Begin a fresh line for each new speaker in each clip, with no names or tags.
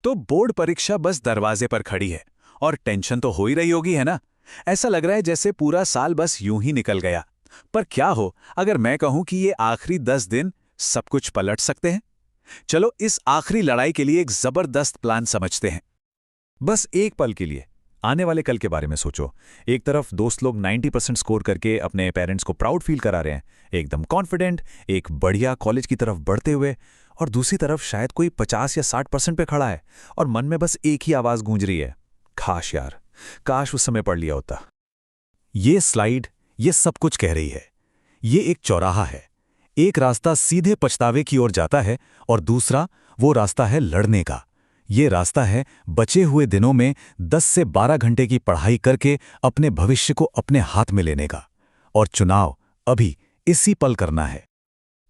तो बोर्ड परीक्षा बस दरवाजे पर खड़ी है और टेंशन तो हो ही रही होगी, है ना? ऐसा लग रहा है जैसे पूरा साल बस यूं ही निकल गया। पर क्या हो अगर मैं कहूं कि ये आखिरी 10 दिन सब कुछ पलट सकते हैं? चलो इस आखिरी लड़ाई के लिए एक जबरदस्त प्लान समझते हैं।
बस एक पल के लिए आने वाले कल के बारे में सोचो। एक तरफ दोस्त लोग 90% स्कोर करके अपने पेरेंट्स को प्राउड फील करा रहे हैं, एकदम कॉन्फिडेंट, एक बढ़िया कॉलेज की तरफ बढ़ते हुए। और दूसरी तरफ शायद कोई 50 या 60% पे खड़ा है और मन में बस एक ही आवाज गूंज रही है, काश यार, काश उस समय पढ़ लिया होता। ये स्लाइड ये सब कुछ कह रही है। ये एक चौराहा है। एक रास्ता सीधे पछतावे की ओर जाता है और दूसरा वो रास्ता है लड़ने का। ये रास्ता है बचे हुए दिनों में 10 से 12 घंटे की पढ़ाई करके अपने भविष्य को अपने हाथ में लेने का। और चुनाव अभी इसी पल करना है।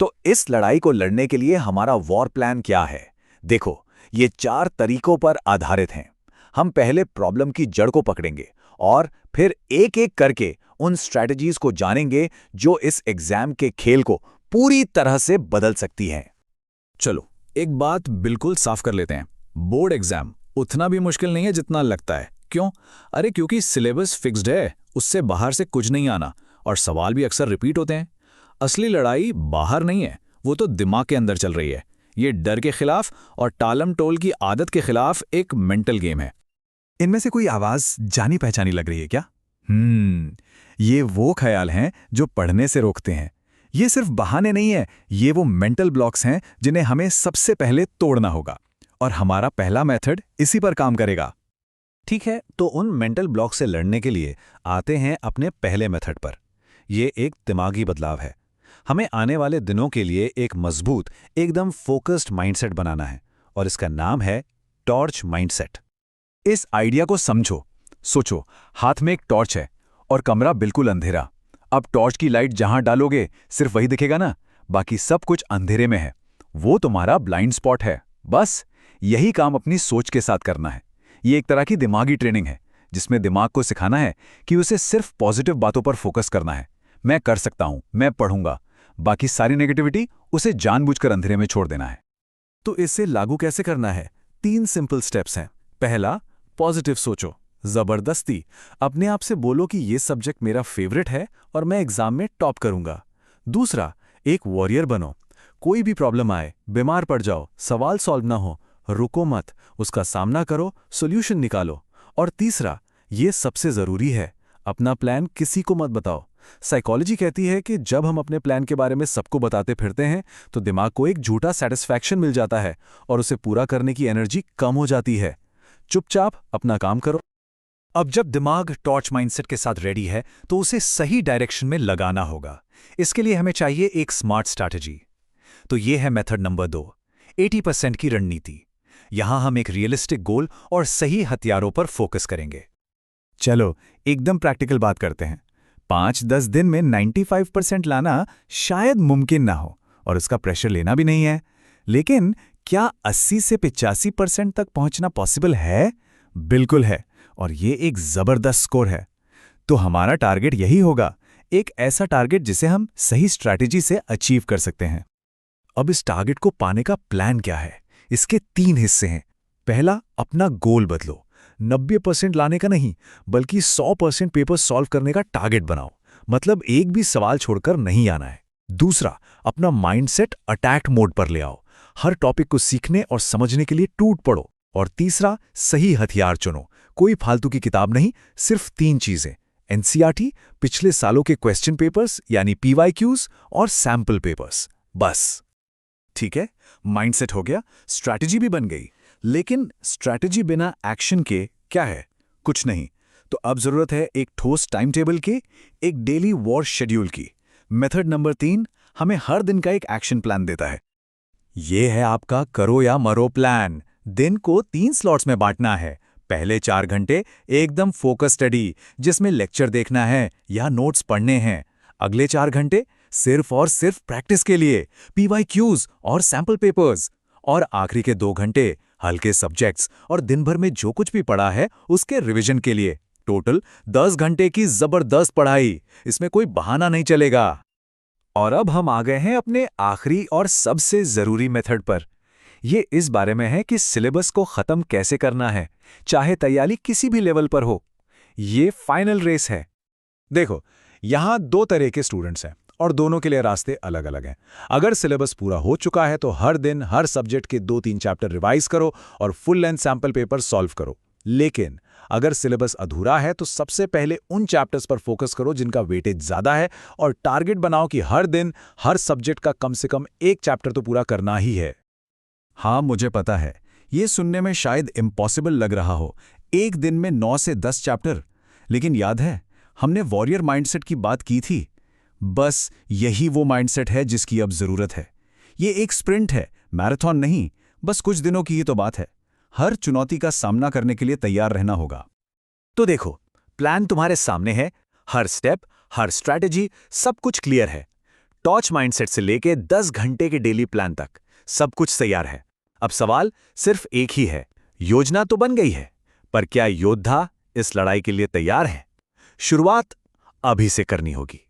तो इस लड़ाई को लड़ने के लिए हमारा वॉर प्लान क्या है? देखो, ये 4 तरीकों पर आधारित हैं। हम पहले प्रॉब्लम की जड़ को पकड़ेंगे और फिर एक-एक करके उन स्ट्रैटेजीज को जानेंगे जो इस एग्जाम के खेल को पूरी तरह से बदल सकती हैं।
चलो एक बात बिल्कुल साफ कर लेते हैं, बोर्ड एग्जाम उतना भी मुश्किल नहीं है जितना लगता है। क्यों? अरे क्योंकि सिलेबस फिक्स्ड है, उससे बाहर से कुछ नहीं आना, और सवाल भी अक्सर रिपीट होते हैं। असली लड़ाई बाहर नहीं है, वो तो दिमाग के अंदर चल रही है। ये डर के खिलाफ और टालम टोल की आदत के खिलाफ एक मेंटल गेम है।
इनमें से कोई आवाज जानी पहचानी लग रही है क्या?
ये वो ख्याल हैं जो पढ़ने से रोकते हैं।
ये सिर्फ बहाने नहीं है, ये वो मेंटल ब्लॉक्स हैं जिन्हें हमें सबसे पहले तोड़ना होगा। और हमारा पहला मेथड इसी पर काम करेगा।
ठीक है, तो उन मेंटल ब्लॉक से लड़ने के लिए आते हैं अपने पहले मेथड पर। ये एक दिमागी बदलाव है। हमें आने वाले दिनों के लिए एक मजबूत, एकदम फोकस्ड माइंडसेट बनाना है और इसका नाम है टॉर्च माइंडसेट।
इस आइडिया को समझो। सोचो, हाथ में एक टॉर्च है और कमरा बिल्कुल अंधेरा। अब टॉर्च की लाइट जहां डालोगे सिर्फ वही दिखेगा ना, बाकी सब कुछ अंधेरे में है। वो तुम्हारा ब्लाइंड स्पॉट है। बस यही काम अपनी सोच के साथ करना है। ये एक तरह की दिमागी ट्रेनिंग है जिसमें दिमाग को सिखाना है कि उसे सिर्फ पॉजिटिव बातों पर फोकस करना है। मैं कर सकता हूं, मैं पढ़ूंगा, बाकी सारी नेगेटिविटी उसे जानबूझकर अंधेरे में छोड़ देना है।
तो इसे लागू कैसे करना है? 3 सिंपल स्टेप्स हैं। पहला, पॉजिटिव सोचो। जबरदस्ती अपने आप से बोलो कि ये सब्जेक्ट मेरा फेवरेट है और मैं एग्जाम में टॉप करूंगा। दूसरा, एक वॉरियर बनो। कोई भी प्रॉब्लम आए, बीमार पड़ जाओ, सवाल सॉल्व ना हो, रुको मत, उसका सामना करो, सॉल्यूशन निकालो। और तीसरा, ये सबसे जरूरी है, अपना प्लान किसी को मत बताओ। साइकोलॉजी कहती है कि जब हम अपने प्लान के बारे में सबको बताते फिरते हैं तो दिमाग को एक झूठा सेटिस्फैक्शन मिल जाता है और उसे पूरा करने की एनर्जी कम हो जाती है। चुपचाप अपना काम करो।
अब जब दिमाग टॉर्च माइंडसेट के साथ रेडी है तो उसे सही डायरेक्शन में लगाना होगा। इसके लिए हमें चाहिए एक स्मार्ट स्ट्रैटेजी। तो ये है मेथड नंबर 2, 80% की रणनीति। यहां हम एक रियलिस्टिक गोल और सही हथियारों पर फोकस करेंगे। चलो एकदम प्रैक्टिकल बात करते हैं। 5-10 दिन में 95% लाना शायद मुमकिन ना हो और उसका प्रेशर लेना भी नहीं है, लेकिन क्या 80 से 85% तक पहुंचना पॉसिबल है? बिल्कुल है, और ये एक जबरदस्त स्कोर है। तो हमारा टारगेट यही होगा, एक ऐसा टारगेट जिसे हम सही स्ट्रैटेजी से अचीव कर सकते हैं। अब इस टारगेट को पाने का प्लान क्या है? इसके 3 हिस्से हैं। पहला, अपना गोल बदलो। 90% लाने का नहीं, बल्कि 100% पेपर सॉल्व करने का टारगेट बनाओ। मतलब एक भी सवाल छोड़कर नहीं आना है। दूसरा, अपना माइंडसेट अटैक मोड पर ले आओ। हर टॉपिक को सीखने और समझने के लिए टूट पड़ो। और तीसरा, सही हथियार चुनो। कोई फालतू की किताब नहीं, सिर्फ 3 चीजें: एनसीईआरटी, पिछले सालों के क्वेश्चन पेपर्स यानी पीवाईक्यूज, और सैंपल पेपर्स। बस ठीक है, माइंडसेट हो गया, स्ट्रैटेजी भी बन गई। लेकिन स्ट्रैटेजी बिना एक्शन के क्या है? कुछ नहीं। तो अब जरूरत है एक ठोस टाइम टेबल की, एक डेली वॉर शेड्यूल की। मेथड नंबर 3 हमें हर दिन का एक एक्शन प्लान देता है। ये है आपका करो या मरो प्लान। दिन को 3 स्लॉट्स में बांटना है। पहले 4 घंटे एकदम फोकस स्टडी, जिसमें लेक्चर देखना है या नोट्स पढ़ने हैं। अगले 4 घंटे सिर्फ और सिर्फ प्रैक्टिस के लिए, पीवाईक्यूज और सैंपल पेपर्स। और आखिरी के 2 घंटे हल्के सब्जेक्ट्स और दिन भर में जो कुछ भी पढ़ा है उसके रिवीजन के लिए। टोटल 10 घंटे की जबरदस्त पढ़ाई, इसमें कोई बहाना नहीं चलेगा। और अब हम आ गए हैं अपने आखिरी और सबसे जरूरी मेथड पर। ये इस बारे में है कि सिलेबस को खत्म कैसे करना है, चाहे तैयारी किसी भी लेवल पर हो। ये फाइनल रेस है।
देखो, यहाँ दो तरह के स्टूडेंट्स हैं और दोनों के लिए रास्ते अलग अलग हैं। अगर सिलेबस पूरा हो चुका है तो हर दिन हर सब्जेक्ट के 2-3 चैप्टर रिवाइज करो और full length sample paper solve करो। लेकिन अगर सिलेबस अधूरा है तो सबसे पहले उन चैप्टर्स पर फोकस करो जिनका वेटेज ज्यादा है और टारगेट बनाओ कि हर दिन हर सब्जेक्ट का कम से कम एक चैप्टर तो पूरा करना ही है।
हाँ, मुझे पता है, ये सुनने में शायद इम्पॉसिबल लग रहा हो, एक दिन में 9 से 10 चैप्टर। लेकिन याद है, हमने वॉरियर माइंडसेट की बात की थी। बस यही वो माइंडसेट है जिसकी अब जरूरत है। ये एक स्प्रिंट है, मैराथन नहीं, बस कुछ दिनों की ही तो बात है। हर चुनौती का सामना करने के लिए तैयार रहना होगा।
तो देखो, प्लान तुम्हारे सामने है। हर स्टेप, हर स्ट्रैटेजी, सब कुछ क्लियर है। टॉर्च माइंडसेट से लेके 10 घंटे के डेली प्लान तक सब कुछ तैयार है। अब सवाल सिर्फ एक ही है। योजना तो बन गई है, पर क्या योद्धा इस लड़ाई के लिए तैयार है? शुरुआत अभी से करनी होगी।